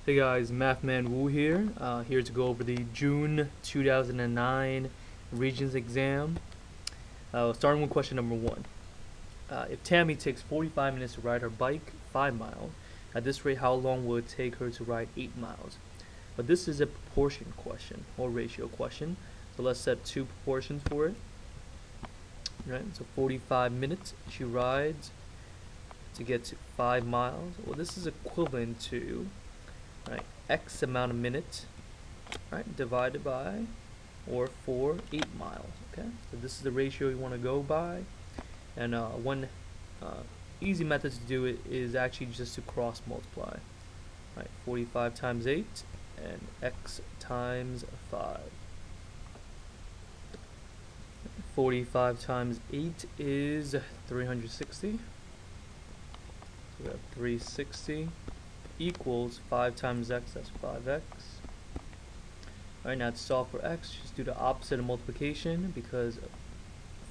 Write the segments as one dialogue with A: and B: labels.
A: Hey guys, Mathman Wu here. Here to go over the June 2009 Regents exam. Starting with question number 1. If Tammy takes 45 minutes to ride her bike 5 miles, at this rate, how long will it take her to ride 8 miles? But this is a proportion question or ratio question, so let's set two proportions for it. Right, so 45 minutes she rides to get to 5 miles. Well, this is equivalent to X amount of minutes, divided by, or for 8 miles, okay? So this is the ratio you want to go by, and one easy method to do it is actually just to cross multiply, 45 times 8 and X times 5. 45 times 8 is 360, so we have 360 equals 5 times x, that's 5x. Alright, now to solve for x, just do the opposite of multiplication because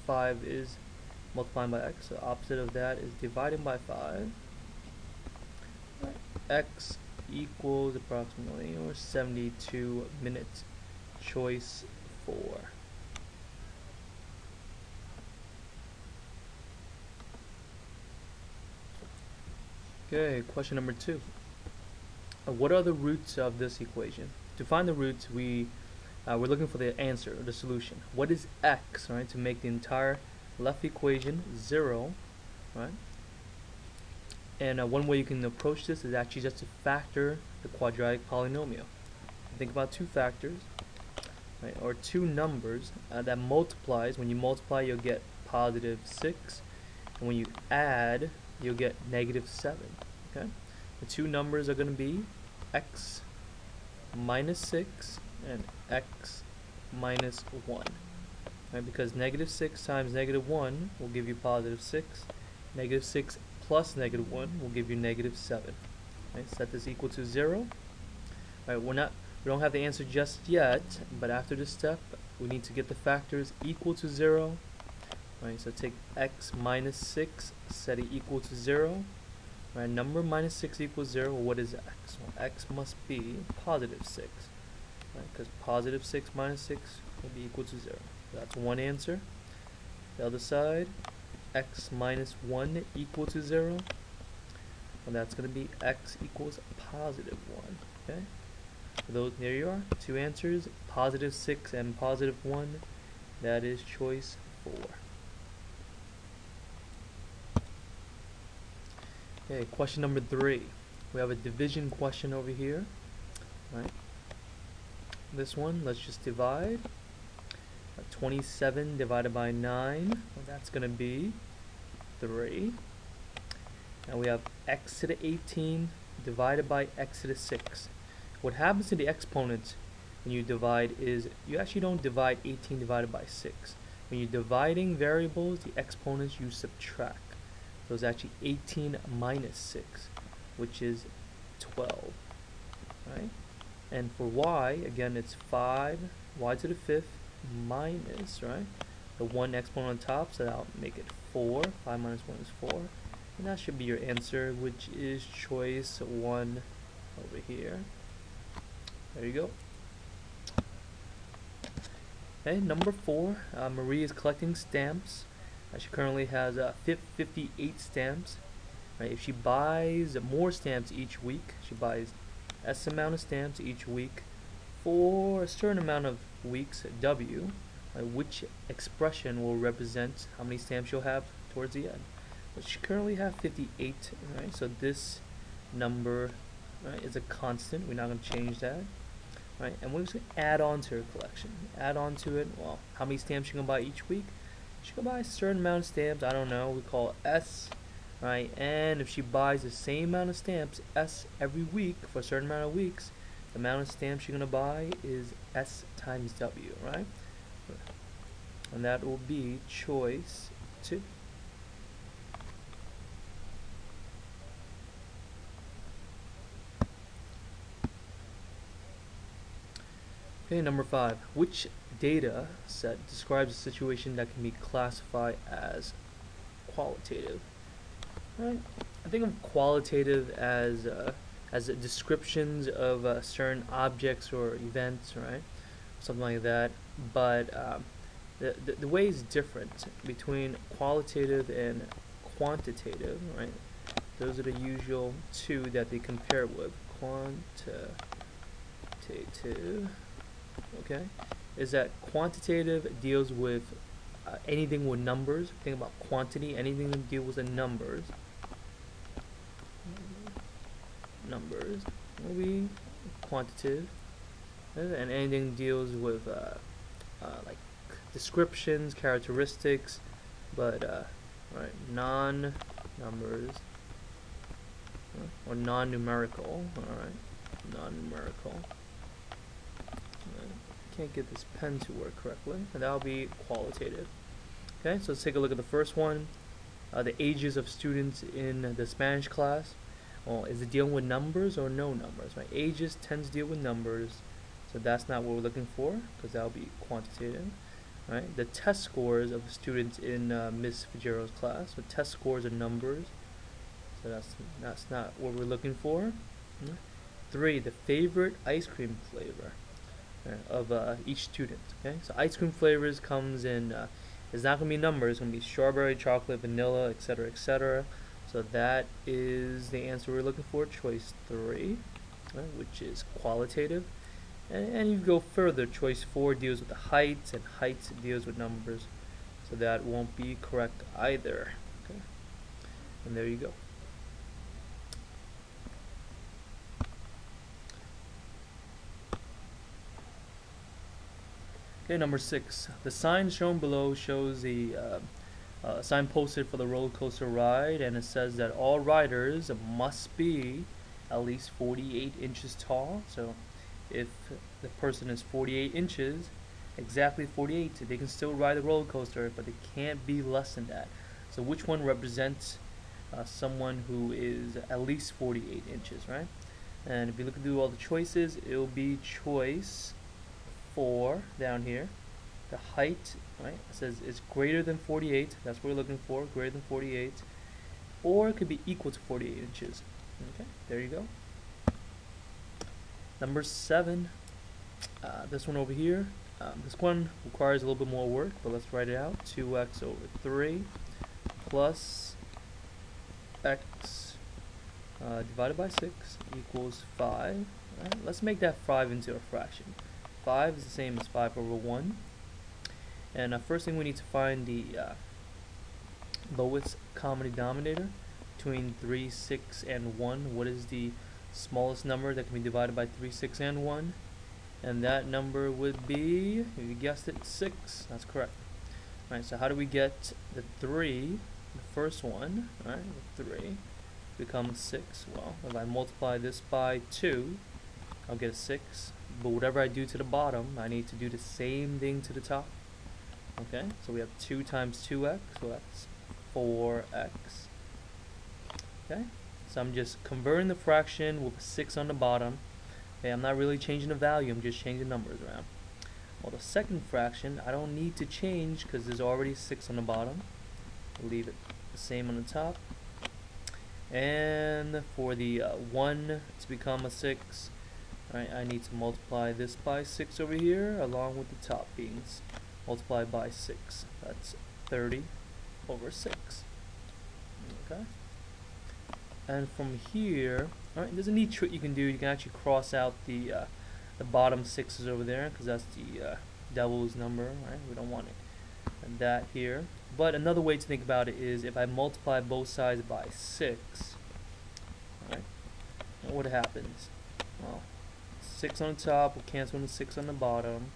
A: 5 is multiplying by x. So the opposite of that is dividing by 5. X equals approximately, or 72 minutes. Choice 4. Okay, question number 2. What are the roots of this equation? To find the roots, we're looking for the answer, or the solution. What is x, right, to make the entire left equation 0, right? And one way you can approach this is actually just to factor the quadratic polynomial. Think about two factors, right, or two numbers that multiplies. When you multiply, you'll get positive 6, and when you add, you'll get negative 7. Okay, the two numbers are going to be x minus 6 and x minus 1. Right, because negative 6 times negative 1 will give you positive 6. Negative 6 plus negative 1 will give you negative 7. Right, set this equal to 0. Right, we don't have the answer just yet, but after this step, we need to get the factors equal to 0. Right, so take x minus 6, set it equal to 0. Right, number minus 6 equals 0. Well, what is x? Well, x must be positive 6. Because positive 6 minus 6 will be equal to 0. So that's one answer. The other side, x minus 1 equal to 0. And that's going to be x equals positive 1. Okay? So those, there you are. Two answers, positive 6 and positive 1. That is choice 4. Okay, question number 3. We have a division question over here. Right. This one, let's just divide. 27 divided by 9, well, that's going to be 3. Now we have x to the 18 divided by x to the 6. What happens to the exponents when you divide is you actually don't divide 18 divided by 6. When you're dividing variables, the exponents you subtract. So it's actually 18 minus 6, which is 12, right? And for y, again, it's 5, y to the 5th minus, right, the 1 exponent on top, so that'll make it 4. 5 minus 1 is 4. And that should be your answer, which is choice 1 over here. There you go. Okay, number 4, Marie is collecting stamps. She currently has 58 stamps. Right, if she buys more stamps each week, she buys S amount of stamps each week for a certain amount of weeks, W, which expression will represent how many stamps she'll have towards the end. But she currently has 58, right? So this number, right, is a constant. We're not going to change that. Right, and we're just going to add on to her collection. Add on to it, well, how many stamps she can buy each week? She can buy a certain amount of stamps, I don't know, we call it S, right? And if she buys the same amount of stamps, S, every week for a certain amount of weeks, the amount of stamps she's going to buy is S times W, right? And that will be choice 2. Okay, number 5. Which data set describes a situation that can be classified as qualitative? Right? I think of qualitative as as descriptions of certain objects or events, right? Something like that. But the way is different between qualitative and quantitative, right? Those are the usual two that they compare with. Quantitative, okay, is that quantitative deals with anything with numbers. Think about quantity, anything that deals with the numbers. Numbers will be quantitative, and anything deals with like descriptions, characteristics, but right, non-numbers or non-numerical. All right, non-numerical. Can't get this pen to work correctly, and that'll be qualitative. Okay, so let's take a look at the first one. The ages of students in the Spanish class. Well, is it dealing with numbers or no numbers? Right, ages tends to deal with numbers, so that's not what we're looking for because that'll be quantitative. Right, the test scores of the students in Miss Fitzgerald's class. So test scores are numbers, so that's not what we're looking for. 3, the favorite ice cream flavor of each student. Okay, so ice cream flavors comes in. It's not going to be numbers. It's going to be strawberry, chocolate, vanilla, etc., etc. So that is the answer we're looking for. Choice 3, right, which is qualitative. And you go further. Choice 4 deals with the heights, and heights deals with numbers. So that won't be correct either. Okay, and there you go. Okay, number 6. The sign shown below shows the sign posted for the roller coaster ride, and it says that all riders must be at least 48 inches tall. So if the person is 48 inches, exactly 48, they can still ride the roller coaster, but they can't be less than that. So which one represents someone who is at least 48 inches, right? And if you look through all the choices, it will be choice 4 down here. The height, right, it says it's greater than 48. That's what we're looking for, greater than 48. Or it could be equal to 48 inches. Okay, there you go. Number 7, this one over here. This one requires a little bit more work, but let's write it out. 2x over 3 plus x divided by 6 equals 5. Right? Let's make that 5 into a fraction. 5 is the same as 5 over 1. And first thing we need to find the lowest common denominator between 3, 6, and 1. What is the smallest number that can be divided by 3, 6, and 1? And that number would be, you guessed it, 6. That's correct. All right, so how do we get the 3, the first one, right, the 3, becomes 6? Well, if I multiply this by 2, I'll get a 6. But whatever I do to the bottom, I need to do the same thing to the top. Okay, so we have 2 times 2x, so that's 4x. Okay, so I'm just converting the fraction with a 6 on the bottom. Okay, I'm not really changing the value, I'm just changing numbers around. Well, the second fraction, I don't need to change because there's already 6 on the bottom. I'll leave it the same on the top. And for the 1 to become a 6, right, I need to multiply this by 6 over here, along with the top being multiplied by 6. That's 30 over 6. Okay. And from here, alright, there's a neat trick you can do. You can actually cross out the bottom 6's over there, because that's the devil's number, right? We don't want it. And that here. But another way to think about it is if I multiply both sides by 6, alright, what happens? Well, 6 on the top will cancel the 6 on the bottom.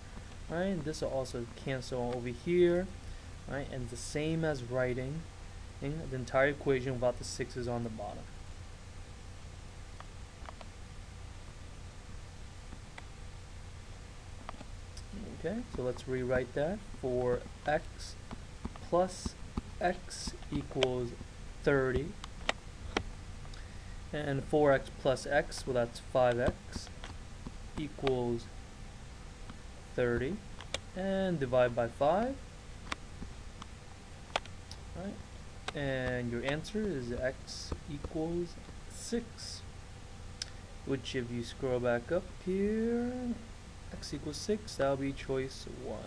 A: Right, this will also cancel over here. Right, and the same as writing the entire equation without the 6's on the bottom. Okay, so let's rewrite that. For x plus x equals 30. And 4x plus x, well, that's 5x equals 30. And divide by 5. Right, and your answer is x equals 6. which if you scroll back up here, x equals 6, that'll be choice 1.